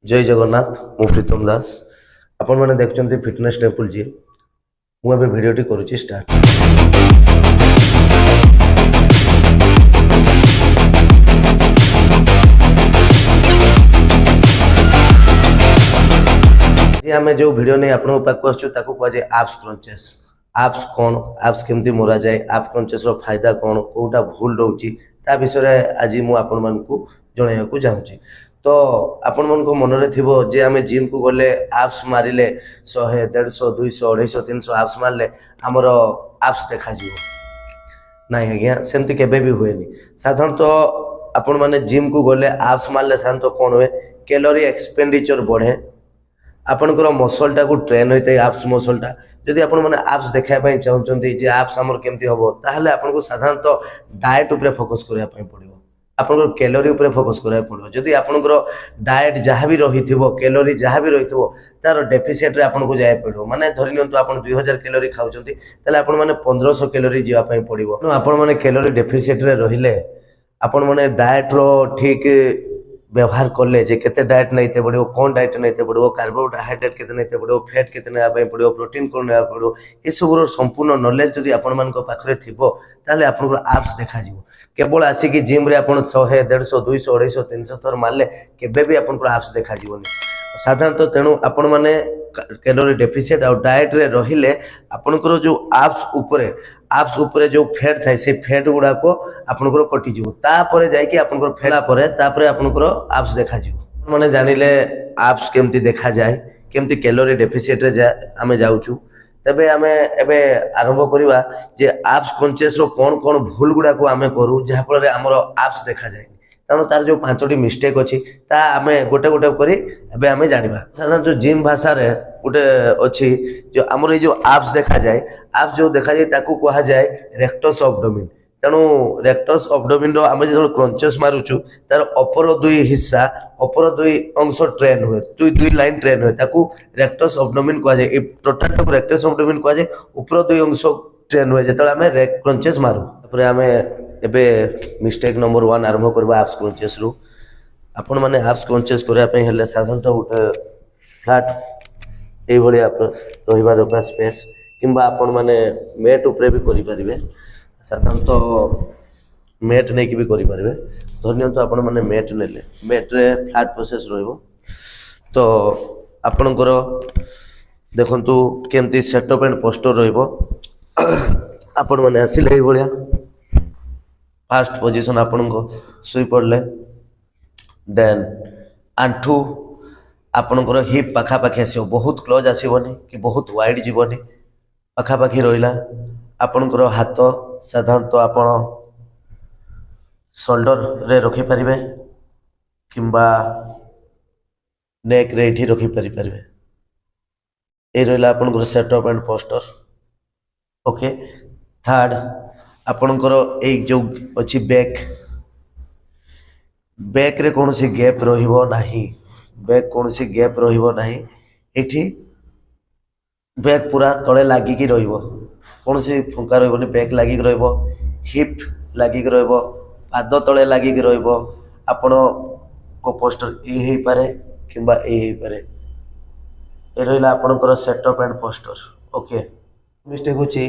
जय जगन्नाथ मु प्रीतम दास आपण मैंने देखते फिटनेस टेम्पल जी मुझे भिडटी करुच्ची स्टार्ट। आम जो भिड नहीं आपण पाक आसुँ एप्स क्रंचेस एप्स कौन एप्स केमती मरा जाए एप क्रंचेस फायदा कौन कौटा भूल रोचे ता विषय आज मुझे जनवाक चाहूँगी। तो आपण मन को मनरे थिबो जे आमे जिम को गले एप्स मारिले 100 150 200 250 300 एप्स मारले हमर एप्स देखा जीवो नाही आज्ञा सेमती केबे भी हुएनी। साधारणतः आपण माने जिम को गले एप्स मारले साधारणतः कोन हुए कैलोरी एक्सपेंडिचर बढ़े आपनकर मसलटा को ट्रेन होता है एप्स मसलटा जदि आपण माने एप्स देखा पई चाहउचंती जे एप्स हमर केमती हबो ताहले आपण को साधारणतः डाइट ऊपर फोकस करिया पई पड़िबो आपनकर कैलोरी ऊपर फोकस करिया पड़िबो। जदि आपनकर डाइट जहाँ भी रहिथिबो कैलोरी जहाँ भी रहिथिबो तार डेफिसिट रे आपण को जाय पड़िबो माने धरि नियंतु आपण 2000 कैलोरी खाउचंती ताले आपण माने 1500 कैलोरी जीवा पई पड़िबो। आपण माने कैलोरी डेफिसिट रे रहिले आपण माने डाइट रो ठीक व्यवहार कले जे केते डाइट नैते पड़ो कौन डाइट नैते पड़ो कार्बोहाइड्रेट केते नैते पड़ो फैट केते नेबा पई पड़ो प्रोटीन कोन नेबा पड़ो ए सब संपूर्ण नॉलेज जदि आपण मान को पाखरे थिबो ताले आपण को एप्स देखा जीवो। केवल आसिकी जिम रे आपण 100 150 200 250 300 थर मारले केबे भी आपण को एप्स देखा जीवोनी साधारणतः। तेणु आपण माने कैलोरी डेफिसिट और डाइट रे रहिले आपनकर जो एप्स ऊपर जो फैट थाए से फैट गुडा को आपनकर कटि जीवो तापरे जाय कि आपनकर फेला परे तापरे आपनकर एप्स देखा जीवो। माने जानिले एप्स केमती देखा जाय केमती कैलोरी डेफिसिट रे आमे जाउचू तबे आमे एबे आरंभ करिवा जे एप्स कॉन्शियस रो कोन कोन भूल गुडा को आमे करू जहा फल हमरो एप्स देखा जाय कारण तार जो 5टी मिस्टेक अच्छी ता आमे गोटे गोटे करी एबे आमे जानिबा। साधारण जो जिम भाषा रे गोटे अच्छी जो हमर ए जो एप्स देखा जाए एप्स जो देखा जाए ताकू कहा जाए रेक्टस एब्डोमेन। तेणु रेक्टस एब्डोमेन रो आमे जो क्रंचेस मारुचु तार अपर दुई हिस्सा अपर दुई अंश ट्रेन हुए दुई लाइन ट्रेन हुए ताकू रेक्टस एब्डोमेन कहा जाए। टोटल टाको रेक्टस एब्डोमेन कहा जाए ऊपर दुई अंश ट्रेन हुए जेतले आमे क्रंचेस मारू तापर आमे एबे मिस्टेक नंबर 1 आरंभ करबा एप्स क्रंचेस रु। आपण माने एप्स क्रंचेस करिया पई हेले साधारणतः गोटे फ्लैट ए भली आप रहिबा दरकार स्पेस किंबा आपण माने मैट ऊपर भी करि परिबे साधारणतः मैट नै कि भी करि परिबे। धन्यवाद आपण माने मैट नेले मैट रे फ्लैट प्रोसेस रहइबो तो आपणकर देखंतु केमती सेटअप एंड पोस्टर रहइबो आपण माने आसिले ए भलिया फास्ट पोजिशन आपण को सुई पड़ले देन आंठू आपणकर हिप पाखापाखि आसो बहुत क्लोज आसबनी कि बहुत वाइड जीवनी पाखापाखि रहा आपणकर हाथ साधारणतः आपण शोल्डर रे रखिपारे किंबा नेक रे इठी रखिपारे ये रहा आपणकर setup and poster. Okay third आपणकर एक जो अच्छी बैक बैक रे कौन सी गैप रहिबो नाही बैक कौन सी गैप रहिबो नाही एठी बैक पूरा तले लागी की रहिबो कौन सी फुंका रहिबोनी बैक लागी रहिबो हिप लागी रहिबो पाद तले लागी रहिबो आपण को पोस्टर ए हे पारे किंबा ए हे पारे ए रहिला आपणकर setup and poster. Okay mistake होची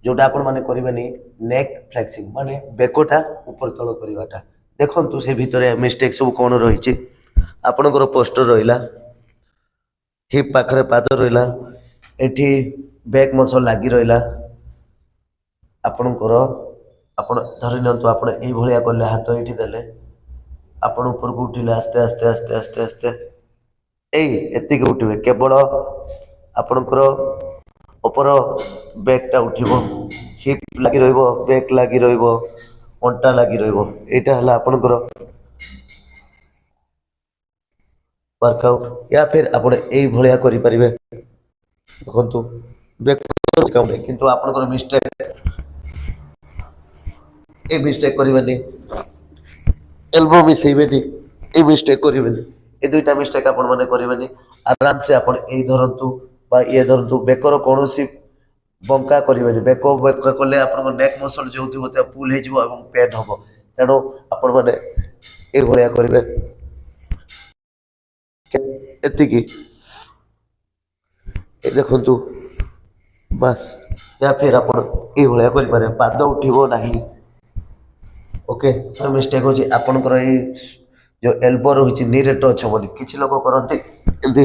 जोटा आपण माने करिबेनी नेक फ्लेक्सिंग माने बेकोटा ऊपर तळ करिवाटा देखंतु से भितरे मिस्टेक सब कोन रहिछि आपणकर पोस्टर रहिला हिप पाखरे पाद रहिला एठी बैक मसल लागी रहिला आपणकर आपण धरि नंतु आपण एई भलिया करले हाथ एठी देले आपण ऊपर को उठिले आस्ते आस्ते आस्ते आस्ते आस्ते एई एति के उठिबे केवल आपणकर ऊपर बैकटा उठिबो हिप लागी रहिबो बैक लागी रहिबो अंटा लागी रहिबो एटा हला आपणकर वर्कआउट या फिर आपण एई भलिया करि परिबे देखंतु बैक काम नै किंतु आपणकर मिस्टेक करिबेनी एल्बो मिसेइबेनी ए मिस्टेक करिबेनी ए दुईटा मिस्टेक आपण माने करिबेनी आराम से आपण एई धरंतु बा ये धरंतु बेकर कोनोसी बंका करेंगे बेक बेक कले आप नेक मसल जो थी पुल हो पेन हम तेणु आपण मैंने ये करेंगे ଏତିକି ଦେଖନ୍ତୁ ବାସ୍ या फिर ଆପଣ ଏଇଭଳିଆ କରିପାରିବେ ପାଦ ଉଠିବ ନାହିଁ ओके मिस्टेक होची आपणकर ये जो एल्बो रही नी रे टच हेनी किसी लोग करती एमती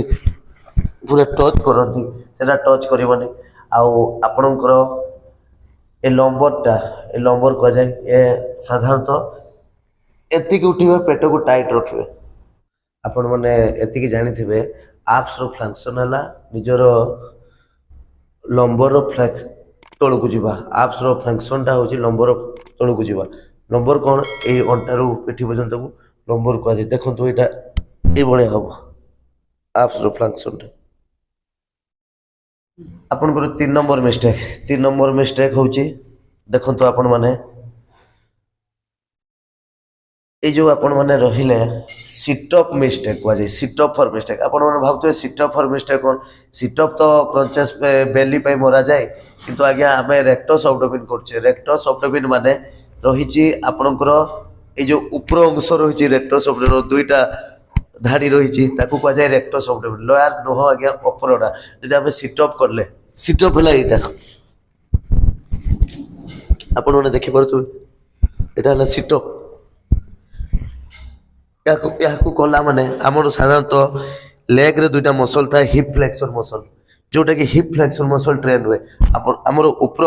पूरा टच करती सेटा टच करनी आपणकर ए लंबर कह जाए ए साधारणतः एतिक उठिबे पेट को टाइट रखिए आपण मैंने एतिक जानी थे आप्स रो फंक्शन है निजर लंबर फ्लेक्स तौड़ को जीवा आप्स रो फंक्शन टा होची लंबर तौड़ को जीवा लंबर कौन ये अंटारू पिठी पर्यंत को लंबर कह जाए देखो यहाँ ये हम आप्स रो फंक्शन टा आपनकर 3 नंबर मिस्टेक होची देखो आपण माने ये जो आपण माने रहिले सिटअप मिस्टेक कह जाए सिटअप फॉर मिस्टेक आपण माने भाबतो सिटअप फॉर मिस्टेक कौन सिटअप तो क्रंचेस बेली पे मरा जाए किंतु आज्ञा आम रेक्टस अब्डोमेन करछे रेक्टस अब्डोमेन माने रही आपणकर ये जो ऊपर अंश रही रेक्टस अब्डोमेन दुईटा धाड़ी रही कह जाए रेक्टस अब्डोमेन लोअर नुह आज्ञा अपरटा जब आम सिटअप कले सिटअप है यहाँ आपण मैंने देखिपे यहाँ सिटअप या कला माने आमर साधारणतः लेग रे दुईटा मसल था हिप फ्लेक्सर मसल जोटा कि हिप फ्लेक्सर मसल ट्रेन हुए आमर ऊपर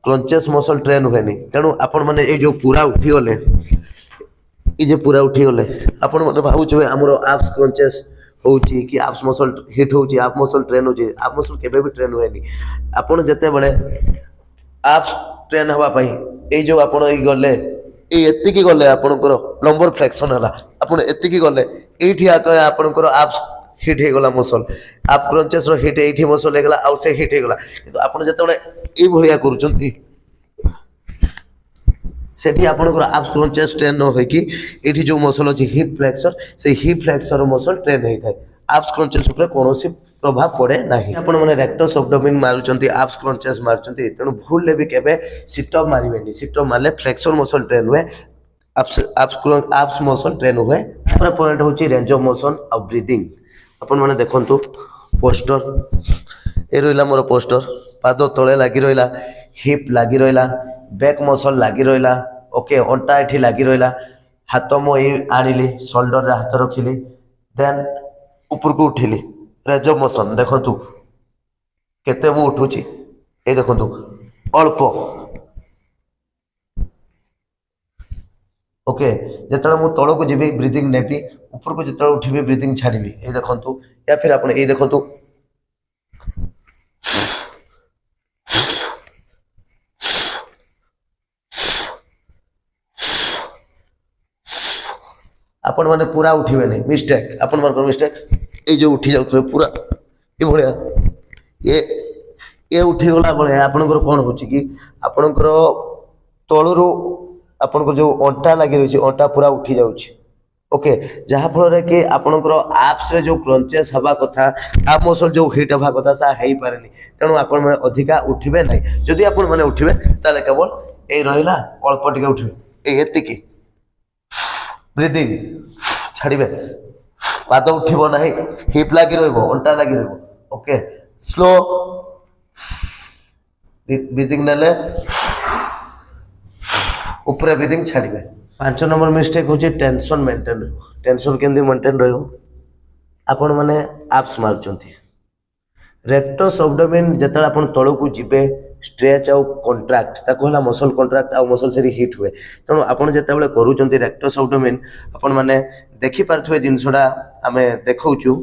क्रंचेस मसल ट्रेन हुए नहीं तेणु आपण मैंने ये जो पूरा उठीगले ये पूरा उठीगले आपण मैंने भावुचे आमर आप्स क्रंचेस होची कि आप्स मसल हिट होची आप मसल ट्रेन होची आप मसल केबे भी ट्रेन हुए नहीं आपण जते बड़े आप्स ट्रेन हवा पई ए जो आपण ई गले एतिकी गले आपणकर लंबर फ्लेक्शन है आप एतिकी गले ये आपणकर आप्स हिट हो गला मसल आप क्रंचेस रो हिट ये मसल हो गला आउ से हिट हो गला किंतु आपण जते ये भलिया करूचंती सेठी आपणकर आप्स क्रंचेस ट्रेन न होई कि एठी जो मसल अछि हिप फ्लेक्सर से हिप फ्लेक्सर मसल ट्रेन होई थाए आप्स क्रंचेस ऊपर कोनोसी प्रभाव पड़े नहीं आपण माने रेक्टस अब्डोमेन मारुचंती आप्स क्रंचेस मारुचंती तेणु भूल ले भी केबे सिटअप मारिबेनी सिटअप मारले फ्लेक्सर मसल ट्रेन हुए आप्स मसल ट्रेन हुए तापर पॉइंट होची रेंज ऑफ मोशन और ब्रीदिंग आपण माने देखंतु पोस्टर ए रहिला मोर पोस्टर पाद तळे लागी रहिला हिप लागी रहिला बैक मसल लागी रहिला ओके अंटा एठी लागी रहिला हाथ मो आनिली शोल्डर रे हाथ रखिली देन ऊपर को उठिली रेंज ऑफ मोशन देखंतु केते मु उठुची ए देखंतु अल्प ओके जिते मु तल को जीवी ब्रीदिंग नेबी ऊपर को जिते उठिबी ब्रीदिंग छाड़बी ये देखंतु या फिर आपण ये देखंतु आपण माने पूरा उठिबे नहीं मिस्टेक आपण मानकर मिस्टेक ये जो उठी जाउ पूरा ये भलिया ये उठी गला बळे आपनकर कोन होची कि आपनकर तळरो आपनकर जो अंटा लागि रहची अंटा पूरा उठी जाउची ओके जहा फल रे कि आपनकर एप्स रे जो क्रंचेस हवा कथा आप मसल जो हिट हवा कथा सा हेई पारेनी तेणु आपण माने अधिका उठिबे नहीं जदि आपण माने उठिबे ताले केवल ए रहिला अल्प टिके उठिबे ए एतिकी ब्रीदिंग छाड़िबे पाद उठिबो नहीं हिप लागी रहइबो अंटा लागी रहइबो ओके स्लो ब्रीदिंग नेले ऊपर ब्रीदिंग छाड़िबे 5 नंबर मिस्टेक होची टेंशन मेंटेन रहइबो टेंशन केंदी मेंटेन रहइबो आपण माने एप्स मारचंती रेक्टस अब्डोमेन जतला आपण तळ को जिबे स्ट्रेच आउ कंट्राक्ट ताको हला मसल कंट्राक्ट आउ मसल सेरी हिट हुए तेणु आपण जेते बेले करूचंती रेक्टस अब्डोमेन आपण माने देखि पारथुए जिनसडा आमे देखाउचु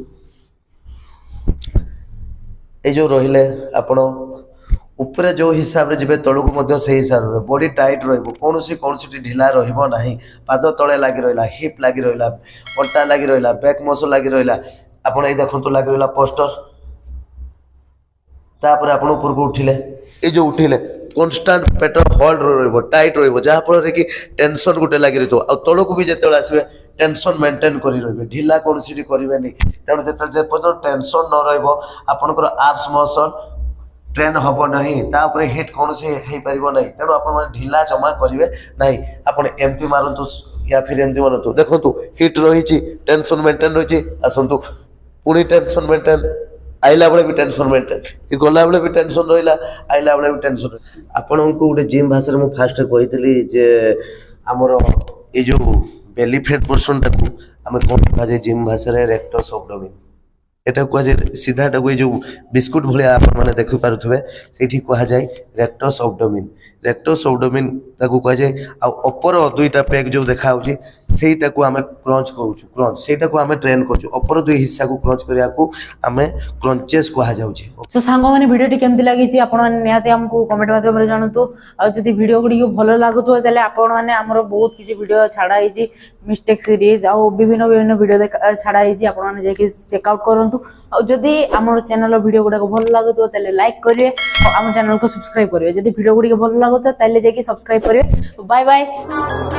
ए जो रहिले आपण ऊपर जो हिसाब रे जिबे तळ को मध्य से हिसाब रे बॉडी टाइट रहइबो कोनोसी ढिला रहइबो नाही पाद तळे लागि रहिला हिप लागि रहिला अंटा लागि रहिला बैक मसल लागि रहिला आपण ए देखंतु लागि रहिला पोस्टर तापर आपण ऊपर को उठिले ए जो उठिले कांस्टेंट पेट होल्ड रहइबो टाइट रहइबो जहा फल रे कि टेंशन गुटे लागि रहितो आ तळ को भी जेते आसीबे टेंशन मेंटेन करी रहिबे ढिला कोनोसी करिवे नै तेणु जेते जे पद टेंशन न रहइबो आपनकर एप्स मसल ट्रेन हम ना तापर हिट कौन से हो पार ना तेणु आप ढिला जमा करेंगे ना आप एमती मारतु या फिर एमती मारतु देखो हिट रही टेंशन मेंटेन रही आसतु पुणी टेंशन मेंटेन आइला बेले भी टेंशन मेंटेन गला बेले भी टेंशन रहा आइला बेले भी टेंशन आपन को गोटे जिम भाषा में फास्ट कही जे आमर ये जो बेली फैट पोर्शन टाक आम कौन कहुए जिम भाषा रेक्टस एब्डोमेन एटा कहुए सीधा ये जो बिस्कुट भाया आपने देखिपे से कहुए रेक्टस एब्डोमेन रेक्टस एब्डोमेन ताको कहुए अपर दुईटा पेग जो देखा सेटा को आम क्रंच कहूँ क्रंच सेटा को आम ट्रेन कर अपर दुई हिस्सा को क्रंच करने को आम क्रंचेस कहुए। सो सांग मैंने वीडियो केमती लगी आप निहाती आमको कमेंट माध्यम जानतु आदि वीडियो गुड़ी भल लगुव तेल आपर बहुत किसी वीडियो छाड़ाई मिस्टेक सीरीज आउ विभिन्न विभिन्न वीडियो छाड़ाई आपने चेकआउट करूँ आदि आम चैनल वीडियो गुड़ाक भल लगुव तेल लाइक करेंगे और आम चैनल को सब्सक्राइब करेंगे जब वीडियो गुड़ी भल लगुव तेल जाकि सब्सक्राइब करेंगे। Bye bye.